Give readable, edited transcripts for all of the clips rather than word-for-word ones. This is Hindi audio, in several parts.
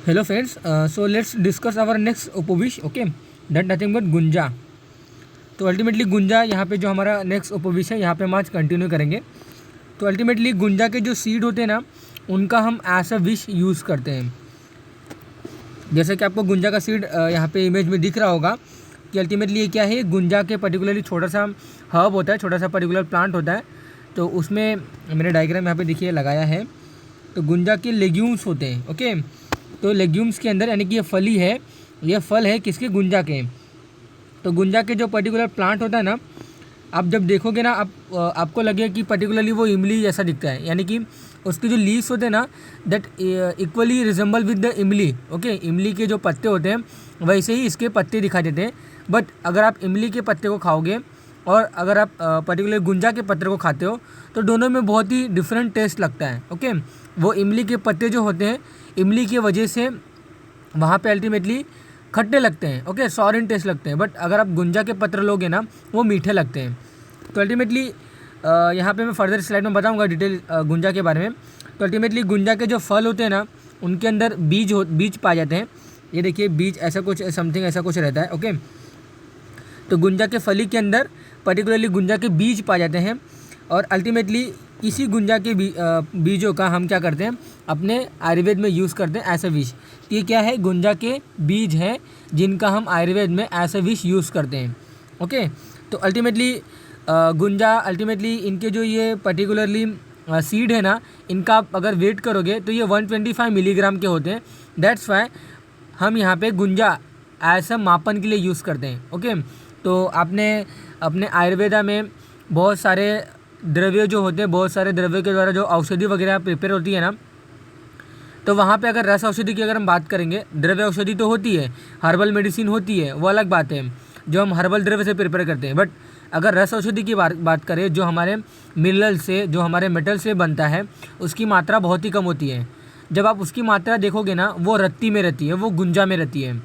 Hello friends, so let's discuss our next upavish. Okay, that nothing but gunja. तो अल्टीमेटली गुंजा यहाँ पे जो हमारा नेक्स्ट उपविश है यहाँ पे हम आज कंटिन्यू करेंगे. तो अल्टीमेटली गुंजा के जो सीड होते हैं ना उनका हम एज अ विश यूज़ करते हैं. जैसे कि आपको गुंजा का सीड यहाँ पे इमेज में दिख रहा होगा कि अल्टीमेटली ये क्या है, गुंजा के पर्टिकुलरली छोटा सा हर्ब होता है, छोटा सा पर्टिकुलर प्लांट होता है. तो उसमें मैंने डायग्राम यहाँ पे देखिए लगाया है. तो गुंजा के लेग्यूम्स होते हैं. ओके, तो लेग्यूम्स के अंदर यानी कि ये फली है, ये फल है किसके, गुंजा के. तो गुंजा के जो पर्टिकुलर प्लांट होता है ना, आप जब देखोगे ना आपको लगेगा कि पर्टिकुलरली वो इमली जैसा दिखता है, यानी कि उसके जो लीव्स होते हैं ना that equally resemble with the इमली. ओके, इमली के जो पत्ते होते हैं वैसे ही इसके पत्ते दिखाई देते हैं. बट अगर आप इमली के पत्ते को खाओगे और अगर आप पर्टिकुलर गुंजा के पत्ते को खाते हो तो दोनों में बहुत ही डिफरेंट टेस्ट लगता है. ओके, वो इमली के पत्ते जो होते हैं इमली की वजह से वहाँ पे अल्टीमेटली खट्टे लगते हैं. ओके, सॉर इन टेस्ट लगते हैं. बट अगर आप गुंजा के पत्र लोगे ना वो मीठे लगते हैं. तो अल्टीमेटली यहाँ पे मैं फर्दर स्लाइड में बताऊँगा डिटेल गुंजा के बारे में. तो अल्टीमेटली गुंजा के जो फल होते हैं ना उनके अंदर बीज पाए जाते हैं. ये देखिए बीज ऐसा कुछ समथिंग ऐसा कुछ रहता है. ओके, तो गुंजा के फली के अंदर पर्टिकुलरली गुंजा के बीज पाए जाते हैं और अल्टीमेटली इसी गुंजा के बीजों का हम क्या करते हैं, अपने आयुर्वेद में यूज़ करते हैं एज अ विष. ये क्या है, गुंजा के बीज हैं जिनका हम आयुर्वेद में एज अ विष यूज़ करते हैं. ओके, तो अल्टीमेटली गुंजा अल्टीमेटली इनके जो ये पर्टिकुलरली सीड है ना, इनका आप अगर वेट करोगे तो ये 125 मिलीग्राम के होते हैं. दैट्स वाई हम यहाँ पे गुंजा एज अ मापन के लिए यूज़ करते हैं. ओके, तो आपने अपने आयुर्वेदा में बहुत सारे द्रव्य जो होते हैं, बहुत सारे द्रव्य के द्वारा जो औषधि वगैरह प्रिपेयर होती है ना, तो वहाँ पे अगर रस औषधि की अगर हम बात करेंगे, द्रव्य औषधि तो होती है, हर्बल मेडिसिन होती है, वो अलग बात है जो हम हर्बल द्रव्य से प्रिपेयर करते हैं. बट अगर रस औषधि की बात करें जो हमारे मिनरल से, जो हमारे मेटल से बनता है, उसकी मात्रा बहुत ही कम होती है. जब आप उसकी मात्रा देखोगे ना वो रत्ती में रहती है, वो गुंजा में रहती है.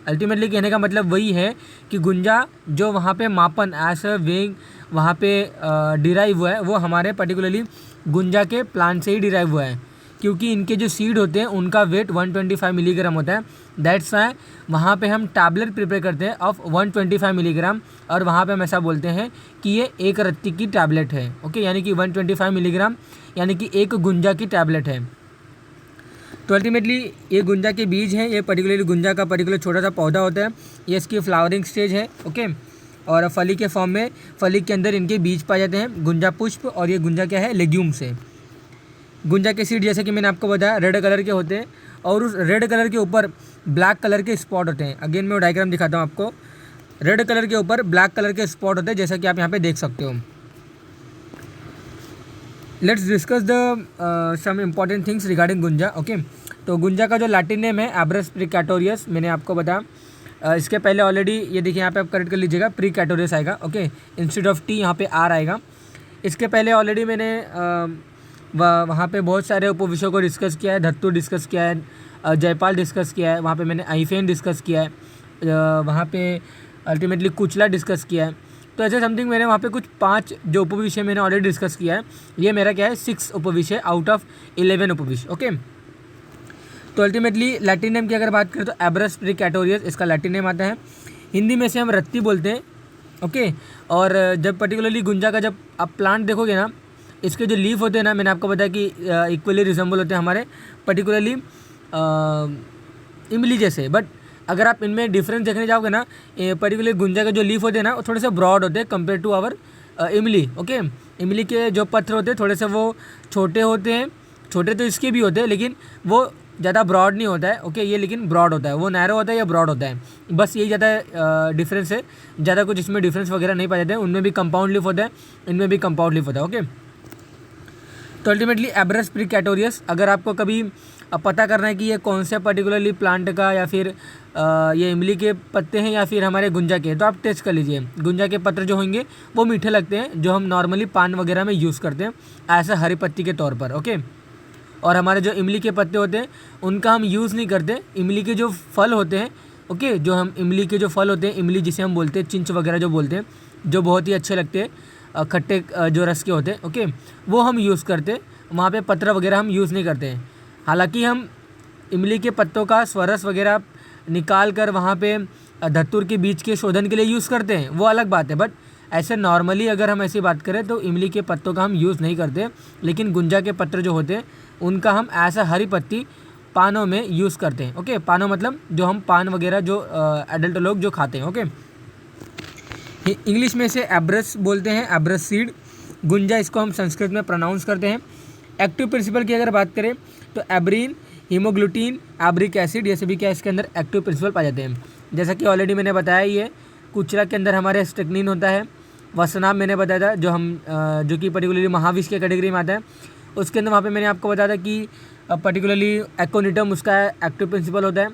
अल्टीमेटली कहने का मतलब वही है कि गुंजा जो वहाँ पे मापन एज अ वेइंग वहाँ पे डिराइव हुआ है वो हमारे पर्टिकुलरली गुंजा के प्लांट से ही डिराइव हुआ है, क्योंकि इनके जो सीड होते हैं उनका वेट 125 मिलीग्राम होता है. दैट्स वाई वहाँ पे हम टैबलेट प्रिपेयर करते हैं ऑफ 125 मिलीग्राम और वहाँ पे हम ऐसा बोलते हैं कि ये एक रत्ती की टैबलेट है. ओके, यानी कि 125 मिलीग्राम यानी कि एक गुंजा की टैबलेट है. तो अल्टीमेटली ये गुंजा के बीज हैं, ये पर्टिकुलरली गुंजा का पर्टिकुलर छोटा सा पौधा होता है, ये इसकी फ्लावरिंग स्टेज है. ओके, और फली के फॉर्म में फली के अंदर इनके बीज पाए जाते हैं, गुंजा पुष्प. और ये गुंजा क्या है, लेग्यूम्स है. गुंजा के सीड जैसे कि मैंने आपको बताया रेड कलर के होते हैं और उस रेड कलर के ऊपर ब्लैक कलर के स्पॉट होते हैं. अगेन मैं डायग्राम दिखाता हूँ आपको. रेड कलर के ऊपर ब्लैक कलर के स्पॉट होते हैं जैसा कि आप यहाँ पे देख सकते हो. Let's discuss the some important things regarding गुंजा. ओके, तो गुंजा का जो लैटिन नेम है एब्रस प्रिकैटोरियस, मैंने आपको बताया. इसके पहले ऑलरेडी ये देखिए यहाँ पे आप करेक्ट कर लीजिएगा, प्रिकैटोरियस आएगा. ओके, इंस्टेड ऑफ टी यहाँ पे आर आएगा. इसके पहले ऑलरेडी मैंने वहाँ पे बहुत सारे उपविषयों को डिस्कस किया है. धत्तु डिस्कस किया है, जयपाल डिस्कस किया है, वहाँ पे मैंने आइफेन डिस्कस किया है, वहाँ पे अल्टीमेटली कुचला डिस्कस किया है. तो ऐसे समथिंग मैंने वहाँ पे कुछ 5 जो उपविषय मैंने ऑलरेडी डिस्कस किया है. ये मेरा क्या है 6 उपविषय आउट ऑफ 11 उपविषय. ओके, तो अल्टीमेटली लैटिन नेम की अगर बात करें तो एब्रस प्रिकैटोरियस इसका लैटिन नेम आता है. हिंदी में से हम रत्ती बोलते हैं. ओके, और जब पर्टिकुलरली गुंजा का जब आप प्लांट देखोगे ना, इसके जो लीफ होते हैं ना, मैंने आपको बताया कि इक्वली रिजेंबल होते हैं हमारे पर्टिकुलरली इमली जैसे. बट अगर आप इनमें डिफरेंस देखने जाओगे ना, पर्टिकुलर गुंजा के जो लीफ होते हैं ना वो थोड़े से ब्रॉड होते हैं कंपेयर टू आवर इमली. ओके, इमली के जो पत्थर होते हैं थोड़े से वो छोटे होते हैं, छोटे तो इसके भी होते हैं लेकिन वो ज़्यादा ब्रॉड नहीं होता है. ओके, ये लेकिन ब्रॉड होता है, वो नैरो होता है या ब्रॉड होता है, बस यही ज़्यादा डिफरेंस है. ज़्यादा कुछ इसमें डिफरेंस वगैरह नहीं पाए जाते हैं. उनमें भी कंपाउंड लीफ होता है, इनमें भी कंपाउंड लीफ होता है. ओके, तो अल्टीमेटली एब्रस प्रिकैटोरियस अगर आपको कभी पता करना है कि ये कौन से पर्टिकुलरली प्लांट का या फिर ये इमली के पत्ते हैं या फिर हमारे गुंजा के, तो आप टेस्ट कर लीजिए. गुंजा के पत्र जो होंगे वो मीठे लगते हैं, जो हम नॉर्मली पान वगैरह में यूज़ करते हैं ऐसा हरी पत्ती के तौर पर. ओके, और हमारे जो इमली के पत्ते होते हैं उनका हम यूज़ नहीं करते. इमली के जो फल होते हैं, ओके, जो हम इमली के जो फल होते हैं, इमली जिसे हम बोलते हैं, चिंच वगैरह जो बोलते हैं, जो बहुत ही अच्छे लगते हैं, खट्टे जो रस के होते हैं. ओके, वो हम यूज़ करते हैं. वहाँ पे पत्र वगैरह हम यूज़ नहीं करते हैं. हालांकि हम इमली के पत्तों का स्वरस वगैरह निकाल कर वहाँ पे धतूर के बीज के शोधन के लिए यूज़ करते हैं, वो अलग बात है। बट ऐसे नॉर्मली अगर हम ऐसी बात करें तो इमली के पत्तों का हम यूज़ नहीं करते, लेकिन गुंजा के पत्र जो होते हैं उनका हम ऐसा हरी पत्ती पानों में यूज़ करते हैं। ओके, पानों मतलब जो हम पान वगैरह जो एडल्ट लोग जो खाते हैं। ओके, इंग्लिश में से एब्रस बोलते हैं, एब्रस सीड। गुंजा इसको हम संस्कृत में प्रोनाउंस करते हैं। एक्टिव प्रिंसिपल की अगर बात करें तो एब्रीन, हीमोग्लूटीन, एब्रिक एसिड, ये सभी क्या इसके अंदर एक्टिव प्रिंसिपल पाए जाते हैं। जैसा कि ऑलरेडी मैंने बताया ही है, कुचरा के अंदर हमारे स्ट्रिक्निन होता है। वसनाम मैंने बताया था जो कि पर्टिकुलरली महाविष के कैटेगरी में आता है। उसके अंदर वहाँ पे मैंने आपको बताया था कि पर्टिकुलरली एक्ोनिटम उसका एक्टिव प्रिंसिपल होता है।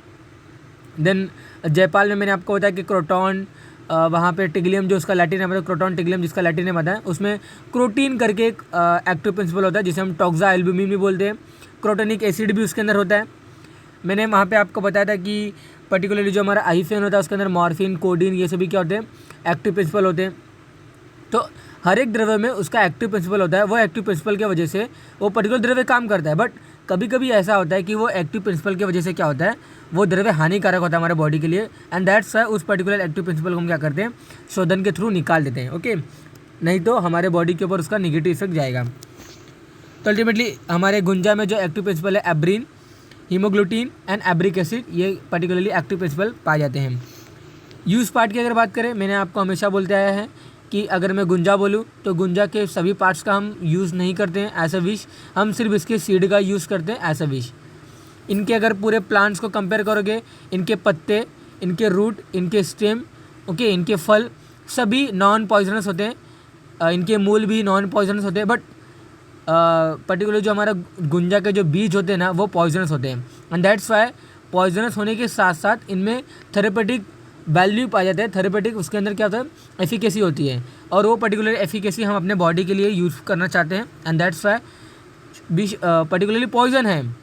देन जयपाल में मैंने आपको बताया कि क्रोटॉन, वहाँ पे टिग्लियम जो उसका लैटिन है, मतलब क्रोटॉन टिग्लियम जिसका लैटिन नेम आता है, उसमें क्रोटीन करके एक एक्टिव प्रिंसिपल होता है जिसे हम टॉक्सा एल्ब्यूमिन भी बोलते हैं। क्रोटोनिक एसिड भी उसके अंदर होता है। मैंने वहाँ पे आपको बताया था कि पर्टिकुलरली जो हमारा आईफेन होता है उसके अंदर मॉर्फिन, कोडीन, ये सभी क्या होते हैं, एक्टिव प्रिंसिपल होते हैं। तो हर एक द्रव्य में उसका एक्टिव प्रिंसिपल होता है। वो एक्टिव प्रिंसिपल की वजह से वो पर्टिकुलर द्रव्य काम करता है। बट कभी कभी ऐसा होता है कि वो एक्टिव प्रिंसिपल की वजह से क्या होता है, वो द्रव्य हानिकारक होता है हमारे बॉडी के लिए, एंड दैट्स उस पर्टिकुलर एक्टिव प्रिंसिपल को हम क्या करते हैं, शोधन के थ्रू निकाल देते हैं। ओके, नहीं तो हमारे बॉडी के ऊपर उसका निगेटिव इफेक्ट जाएगा। तो अल्टीमेटली हमारे गुंजा में जो एक्टिव प्रिंसिपल है एब्रीन, हीमोग्लूटीन एंड एब्रिक एसिड, ये पर्टिकुलरली एक्टिव प्रिंसिपल पाए जाते हैं। यूज़ पार्ट की अगर बात करें, मैंने आपको हमेशा बोलते आया है कि अगर मैं गुंजा बोलूँ तो गुंजा के सभी पार्ट्स का हम यूज़ नहीं करते हैं एज अ विश, हम सिर्फ इसके सीड का यूज़ करते हैं एज अ विश। इनके अगर पूरे प्लांट्स को कंपेयर करोगे, इनके पत्ते, इनके रूट, इनके स्टेम, ओके, इनके फल सभी नॉन पॉइजनस होते हैं। इनके मूल भी नॉन पॉइजनस होते हैं। बट पर्टिकुलर जो हमारा गुंजा के जो बीज होते हैं ना, वो पॉइजनस होते हैं, एंड दैट्स वाई पॉइजनस होने के साथ साथ इनमें थेरेपेटिक वैल्यू पाया जाता है। थेरेपेटिक उसके अंदर क्या होता है, एफिकेसी होती है, और वो पर्टिकुलर एफिकेसी हम अपने बॉडी के लिए यूज़ करना चाहते हैं, एंड दैट्स वाई बीज पर्टिकुलरली पॉइजन है,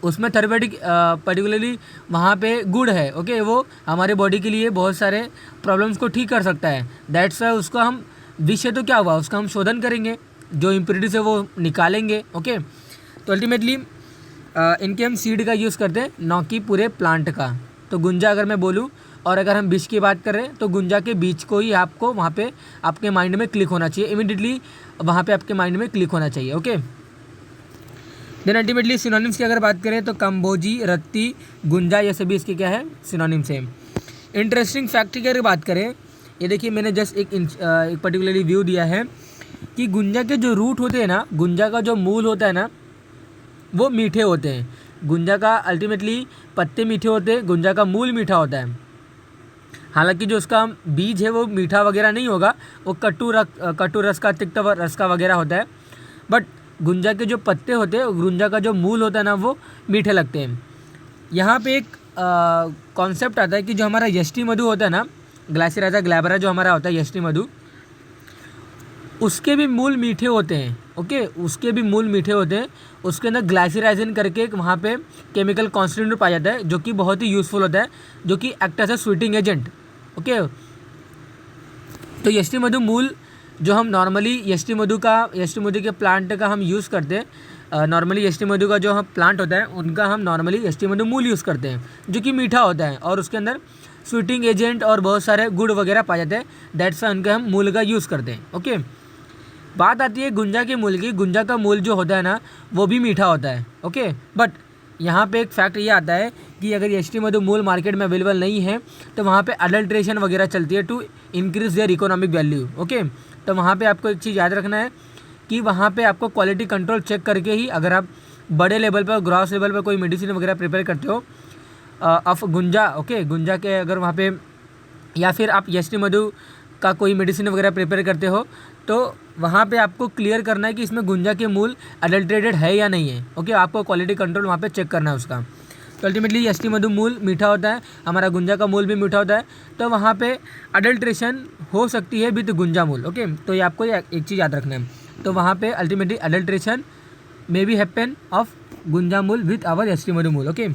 उसमें थेरेपेटिक पर्टिकुलरली वहाँ पे गुड है। ओके, वो हमारे बॉडी के लिए बहुत सारे प्रॉब्लम्स को ठीक कर सकता है। दैट्स वाई उसको हम विष है तो क्या हुआ, उसका हम शोधन करेंगे, जो इम्प्योरिटीज है वो निकालेंगे। ओके, तो अल्टीमेटली इनके हम सीड का यूज़ करते हैं, ना कि पूरे प्लांट का। तो गुंजा अगर मैं बोलूँ और अगर हम बीज की बात करें तो गुंजा के बीज को ही आपको वहाँ पे आपके माइंड में क्लिक होना चाहिए, इमीडिएटली वहाँ पे आपके माइंड में क्लिक होना चाहिए। ओके, देन अल्टीमेटली सिनोनिम्स की अगर बात करें तो कंबोजी, रत्ती, गुंजा, ये सभी इसके क्या है, सिनोनिम्स हैं। इंटरेस्टिंग फैक्ट की अगर बात करें, ये देखिए मैंने जस्ट एक पर्टिकुलरली व्यू दिया है कि गुंजा के जो रूट होते हैं ना, गुंजा का जो मूल होता है ना, वो मीठे होते हैं। गुंजा का अल्टीमेटली पत्ते मीठे होते हैं, गुंजा का मूल मीठा होता है। हालांकि जो उसका बीज है वो मीठा वगैरह नहीं होगा, वो कटु रस का, तिक्त रस का वगैरह होता है। बट गुंजा के जो पत्ते होते हैं, गुंजा का जो मूल होता है ना, वो मीठे लगते हैं। यहाँ पे एक कॉन्सेप्ट आता है कि जो हमारा यष्टि मधु होता है ना, ग्लाइसिराइजा ग्लैबरा जो हमारा होता है यष्टि मधु, उसके भी मूल मीठे होते हैं। ओके, उसके भी मूल मीठे होते हैं। उसके अंदर ग्लाइसिराइजिन करके एक वहाँ पे केमिकल कॉन्स्टिट्यूएंट पाया जाता है, जो कि बहुत ही यूज़फुल होता है, जो कि act as a sweeting agent. Okay, तो यष्टि मधु मूल जो हम नॉर्मली यष्टि मधु के प्लांट का हम यूज़ करते हैं, नॉर्मली यष्टि मधु का जो हम प्लांट होता है उनका हम नॉर्मली यष्टि मधु मूल यूज़ करते हैं, जो कि मीठा होता है और उसके अंदर स्वीटिंग एजेंट और बहुत सारे गुड़ वगैरह पाए जाते हैं। दैट्स वाई उनका हम मूल का यूज़ करते हैं। ओके, बात आती है गुंजा के मूल की। गुंजा का मूल जो होता है ना, वो भी मीठा होता है। ओके, बट यहाँ पे एक फैक्ट ये आता है कि अगर यष्टि मधु मूल मार्केट में अवेलेबल नहीं है तो वहाँ पे अडल्ट्रेशन वगैरह चलती है to increase their economic value. Okay, तो वहाँ पे आपको एक चीज़ याद रखना है कि वहाँ पे आपको क्वालिटी कंट्रोल चेक करके ही, अगर आप बड़े लेवल पर, ग्रॉस लेवल पर कोई मेडिसिन वगैरह प्रिपेयर करते हो ऑफ गुंजा, ओके, गुंजा के अगर वहाँ पे, या फिर आप यष्टि मधु का कोई मेडिसिन वगैरह प्रिपेयर करते हो, तो वहाँ पे आपको क्लियर करना है कि इसमें गुंजा के मूल अडल्ट्रेटेड है या नहीं है। ओके, आपको क्वालिटी कंट्रोल वहाँ पे चेक करना है उसका। तो अल्टीमेटली यष्टि मधु मूल मीठा होता है, हमारा गुंजा का मूल भी मीठा होता है, तो वहाँ पे अडल्ट्रेशन हो सकती है विद गुंजा मूल। ओके, तो ये आपको एक चीज़ याद रखना है। तो वहाँ पे ultimately adulteration may be happen of gunja mool with our यष्टि मधु मूल। ओके,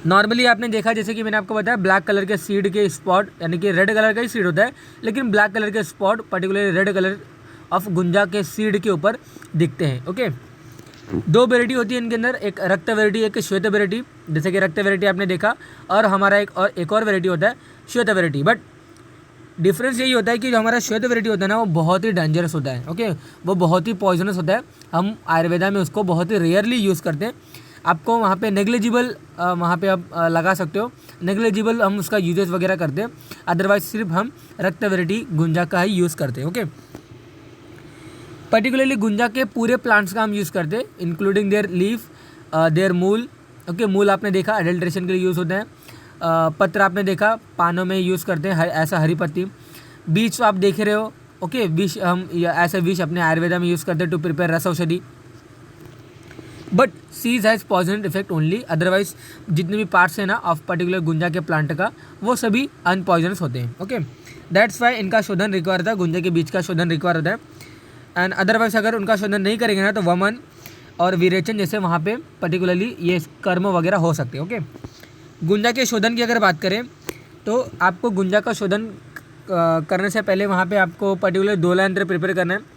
नॉर्मली आपने देखा, जैसे कि मैंने आपको बताया, ब्लैक कलर के सीड के स्पॉट, यानी कि रेड कलर का ही सीड होता है, लेकिन ब्लैक कलर के spot particularly red colour of gunja के सीड के ऊपर दिखते हैं। ओके, दो वेराइटी होती है इनके अंदर, एक रक्त वेराइटी, एक श्वेत वेराइटी। जैसे कि रक्त वेराइटी आपने देखा, और हमारा एक और वेराइटी होता है श्वेत वेराइटी। बट डिफरेंस यही होता है कि जो हमारा श्वेत वेराइटी होता है ना, वो बहुत ही डेंजरस होता है। ओके, वो बहुत ही पॉइजनस होता है। हम आयुर्वेदा में उसको बहुत ही रेयरली यूज़ करते हैं। आपको वहाँ पे नेग्लिजिबल वहाँ पे आप लगा सकते हो, नेग्लिजिबल हम उसका यूजेस वगैरह करते हैं। अदरवाइज सिर्फ हम रक्त वेराइटी गुंजा का ही यूज़ करते हैं। ओके, पर्टिकुलरली गुंजा के पूरे प्लांट्स का हम यूज़ करते हैं, इंक्लूडिंग देयर लीफ, देयर मूल। ओके, मूल आपने देखा अडल्ट्रेशन के लिए यूज़ होते हैं। पत्र आपने देखा पानों में यूज़ करते हैं, ऐसा हरी पत्ती। बीज आप देख रहे हो। ओके, विष हम ऐसे विष अपने आयुर्वेदा में यूज़ करते हैं टू प्रिपेयर रस औषधि। बट सीज has positive effect only, otherwise जितने भी पार्ट्स हैं ना ऑफ पर्टिकुलर गुंजा के प्लांट का, वो सभी अनपॉइजनस होते हैं। ओके, दैट्स वाई इनका शोधन रिक्वायर होता है, गुंजा के बीज का शोधन रिक्वायर होता है। एंड अदरवाइज अगर उनका शोधन नहीं करेंगे ना, तो वमन और विरेचन जैसे वहाँ पे पर्टिकुलरली ये कर्म वगैरह हो सकते हैं। ओके, गुंजा के शोधन की अगर बात करें तो आपको गुंजा का शोधन करने से पहले वहाँ पे आपको पर्टिकुलर दोला यंत्र प्रिपेयर करना है।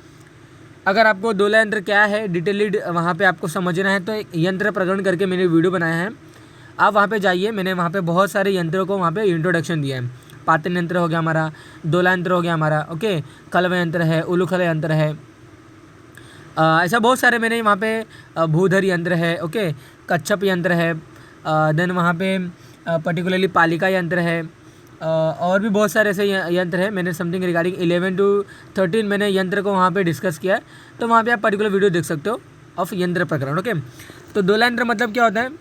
अगर आपको दोला यंत्र क्या है डिटेलिड वहाँ पे आपको समझना है, तो एक यंत्र प्रकरण करके मैंने वीडियो बनाया है, आप वहाँ पे जाइए। मैंने वहाँ पे बहुत सारे यंत्रों को वहाँ पे इंट्रोडक्शन दिया है। पातन यंत्र हो गया हमारा, दोला यंत्र हो गया हमारा, ओके, कलव यंत्र है, उलूखल यंत्र है, ऐसा बहुत सारे मैंने वहाँ पे भूधर यंत्र है, ओके, कच्छप यंत्र है, देन वहाँ पे पर्टिकुलरली पालिका यंत्र है, और भी बहुत सारे ऐसे यंत्र है। मैंने समथिंग रिगार्डिंग 11 to 13 मैंने यंत्र को वहाँ पे डिस्कस किया है, तो वहाँ पे आप पर्टिकुलर वीडियो देख सकते हो ऑफ यंत्र प्रकरण। ओके, तो दोला यंत्र मतलब क्या होता है?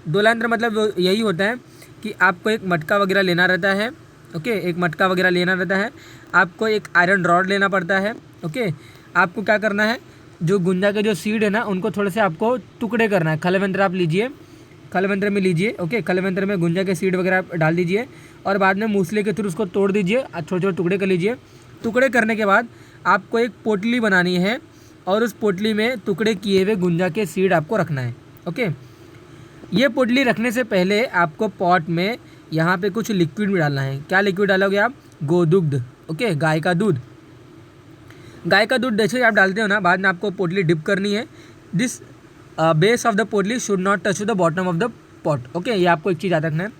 दोला यंत्र मतलब यही होता है कि आपको एक मटका वगैरह लेना रहता है। ओके, एक मटका वगैरह लेना रहता है, आपको एक आयरन रॉड लेना पड़ता है। ओके, आपको क्या करना है, जो गुंजा के जो सीड है ना, उनको थोड़े से आपको टुकड़े करना है। खलवंत्र आप लीजिए, खलवंत्र में लीजिए। ओके, खलवंत्र में गुंजा के सीड वगैरह आप डाल दीजिए, और बाद में मूसले के थ्रू उसको तोड़ दीजिए, छोटे छोटे टुकड़े कर लीजिए। टुकड़े करने के बाद आपको एक पोटली बनानी है, और उस पोटली में टुकड़े किए हुए गुंजा के सीड आपको रखना है। ओके, ये पोटली रखने से पहले आपको पॉट में यहाँ पे कुछ लिक्विड में डालना है। क्या लिक्विड डालोगे आप? गोदुग्ध। ओके, गाय का दूध। गाय का दूध जैसे आप डालते हो ना, बाद में आपको पोटली डिप करनी है। दिस बेस ऑफ द पोटली should not touch the bottom of the pot. Okay, ये आपको एक चीज़ याद रखना है,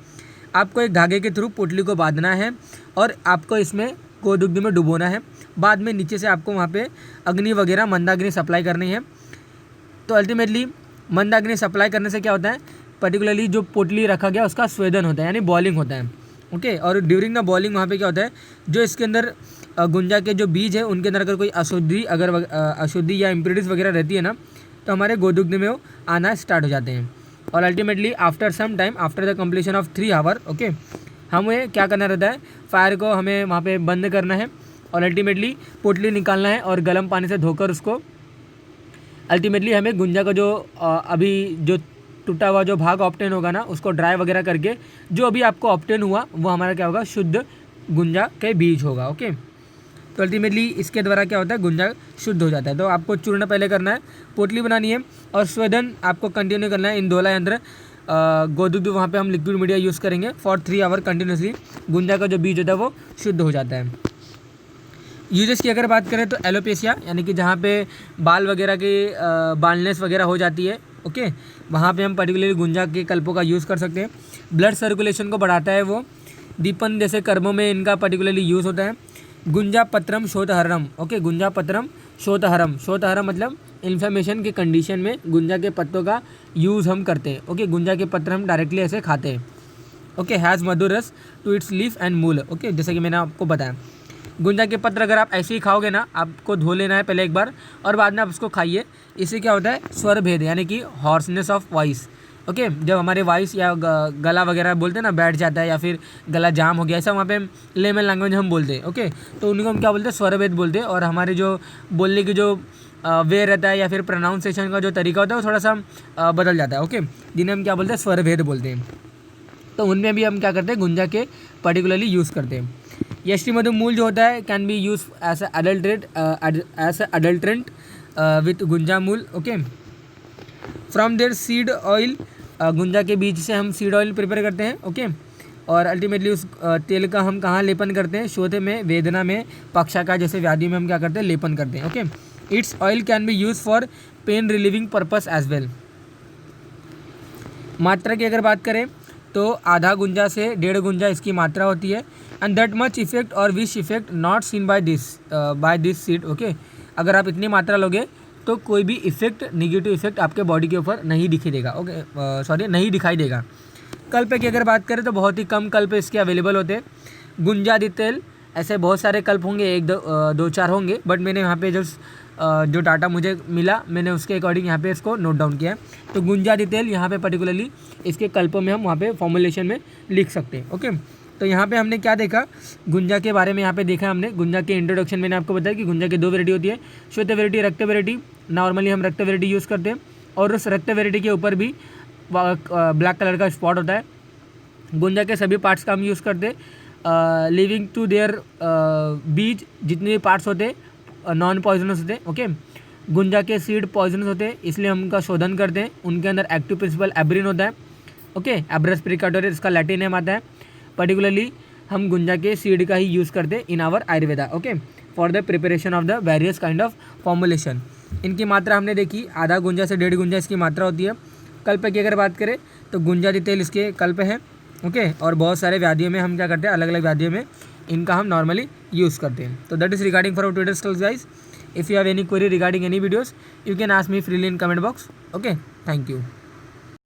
आपको एक धागे के थ्रू पोटली को बांधना है, और आपको इसमें गोदुग्ध में डुबोना है। बाद में नीचे से आपको वहाँ पे अग्नि वगैरह मंदाग्नि सप्लाई करनी है। तो अल्टीमेटली मंदाग्नि सप्लाई करने से क्या होता है, पर्टिकुलरली जो पोटली रखा गया उसका स्वेदन होता है, यानी बॉइलिंग होता है। ओके, और ड्यूरिंग द बॉइलिंग वहाँ पे क्या होता है, जो इसके अंदर गुंजा के जो बीज है उनके अंदर अगर कोई अशुद्धि या इम्प्योरिटीज वगैरह रहती है ना, तो हमारे गोदुग्ध में वो आना स्टार्ट हो जाते हैं। और ultimately after some time, after the completion of 3 hour, okay, हमें क्या करना रहता है, फायर को हमें वहाँ पे बंद करना है, और अल्टीमेटली पोटली निकालना है, और गर्म पानी से धोकर उसको अल्टीमेटली हमें गुंजा का जो अभी जो टूटा हुआ जो भाग ऑप्टेन होगा ना, उसको ड्राई वगैरह करके जो अभी आपको ऑप्टेन हुआ वो हमारा क्या होगा, शुद्ध गुंजा के बीज होगा। ओके, तो अल्टीमेटली इसके द्वारा क्या होता है, गुंजा शुद्ध हो जाता है। तो आपको चूर्ण पहले करना है, पोटली बनानी है, और स्वेदन आपको कंटिन्यू करना है इन दोला यंत्र। गोदुग्ध वहाँ पे हम लिक्विड मीडिया यूज़ करेंगे फॉर 3 आवर कंटिन्यूसली। गुंजा का जो बीज होता है वो शुद्ध हो जाता है। यूजेस की अगर बात करें तो एलोपेशिया, यानी कि जहाँ पे बाल वगैरह की बालनेस वगैरह हो जाती है, ओके, वहाँ पे हम पर्टिकुलरली गुंजा के कल्पों का यूज़ कर सकते हैं। ब्लड सर्कुलेशन को बढ़ाता है वो। दीपन जैसे कर्मों में इनका पर्टिकुलरली यूज़ होता है। गुंजा पत्रम शोतहरम, ओके, गुंजा पत्रम शोतहरम, शोतहरम मतलब इन्फ्लेमेशन के कंडीशन में गुंजा के पत्तों का यूज़ हम करते हैं। ओके, गुंजा के पत्र हम डायरेक्टली ऐसे खाते हैं। ओके, हैज़ मधुर रस टू इट्स लीफ एंड मूल। ओके, जैसे कि मैंने आपको बताया, गुंजा के पत्र अगर आप ऐसे ही खाओगे ना, आपको धो लेना है पहले एक बार, और बाद में आप उसको खाइए। इससे क्या होता है, स्वर भेद, यानी कि हॉर्सनेस ऑफ वॉइस। ओके, जब हमारे वॉइस या गला वगैरह बोलते हैं ना बैठ जाता है, या फिर गला जाम हो गया, ऐसा वहाँ पे लेमन लैंग्वेज हम बोलते हैं। ओके, तो उन्हीं को हम क्या बोलते हैं, स्वर भेद बोलते हैं। और हमारे जो बोलने की जो वे रहता है या फिर प्रोनाउंसिएशन का जो तरीका होता है वो थोड़ा सा बदल जाता है। ओके, जिन्हें हम क्या बोलते हैं, स्वर भेद बोलते हैं। तो उनमें भी हम क्या करते हैं, गुंजा के पर्टिकुलरली यूज़ करते हैं। यष्टि मधु मूल जो होता है can be use as adulterant with gunja mool. Okay, from their seed oil, गुंजा के बीज से हम सीड ऑयल प्रिपेयर करते हैं। ओके, और अल्टीमेटली उस तेल का हम कहाँ लेपन करते हैं, शोथ में, वेदना में, पक्षाघात जैसे व्याधि में हम क्या करते हैं, लेपन करते हैं। Okay, its oil can be use for pain relieving purpose as well. मात्रा की अगर बात करें तो आधा गुंजा से 1.5 गुंजा इसकी मात्रा होती है। एंड दैट मच इफेक्ट और which effect not seen by this seed. Okay, अगर आप इतनी मात्रा लोगे तो कोई भी इफेक्ट, निगेटिव इफेक्ट आपके बॉडी के ऊपर नहीं दिखाई देगा। ओके, सॉरी, नहीं दिखाई देगा। कल्प की अगर बात करें तो बहुत ही कम कल्प इसके अवेलेबल होते हैं। गुंजादि तेल, ऐसे बहुत सारे कल्प होंगे, 1-2-4 होंगे, बट मैंने यहाँ पे जो डाटा मुझे मिला मैंने उसके अकॉर्डिंग यहाँ पे इसको नोट डाउन किया है। तो गुंजादि तेल यहाँ पे पर्टिकुलरली इसके कल्पों में हम वहाँ पे फॉर्मुलेशन में लिख सकते हैं। ओके, तो यहाँ पे हमने क्या देखा, गुंजा के बारे में यहाँ पे देखा हमने। गुंजा के इंट्रोडक्शन मैंने आपको बताया कि गुंजा की 2 वैरायटी होती है, श्वेत वैरायटी, रक्त वैरायटी। नॉर्मली हम रक्त वैरायटी यूज़ करते हैं और उस रक्त वैरायटी के ऊपर भी ब्लैक कलर का स्पॉट होता है। गुंजा के सभी पार्ट्स का हम यूज़ करते हैं, लिविंग टू देयर बीज, जितने भी पार्ट्स होते हैं नॉन पॉइजनस होते हैं। ओके, गुंजा के सीड पॉइजनस होते हैं, इसलिए हम उनका शोधन करते हैं। उनके अंदर एक्टिव प्रिंसिपल एब्रिन होता है। ओके, एब्रस प्रिकाटोरियस इसका लैटिन नेम आता है। पर्टिकुलरली हम गुंजा के सीड का ही यूज़ करते हैं in our Ayurveda. Okay, for the preparation of the various kind of formulation. इनकी मात्रा हमने देखी, आधा गुंजा से 1.5 गुंजा इसकी मात्रा होती है। कल्प की अगर बात करें तो गुंजादि तेल इसके कल्प है। ओके, और बहुत सारे व्याधियों में हम क्या करते हैं, अलग अलग व्याधियों में इनका हम नॉर्मली यूज़ करते हैं। तो that is regarding for our today's class guys. If you have any query regarding any videos, you can ask me freely in comment box. Okay, thank you.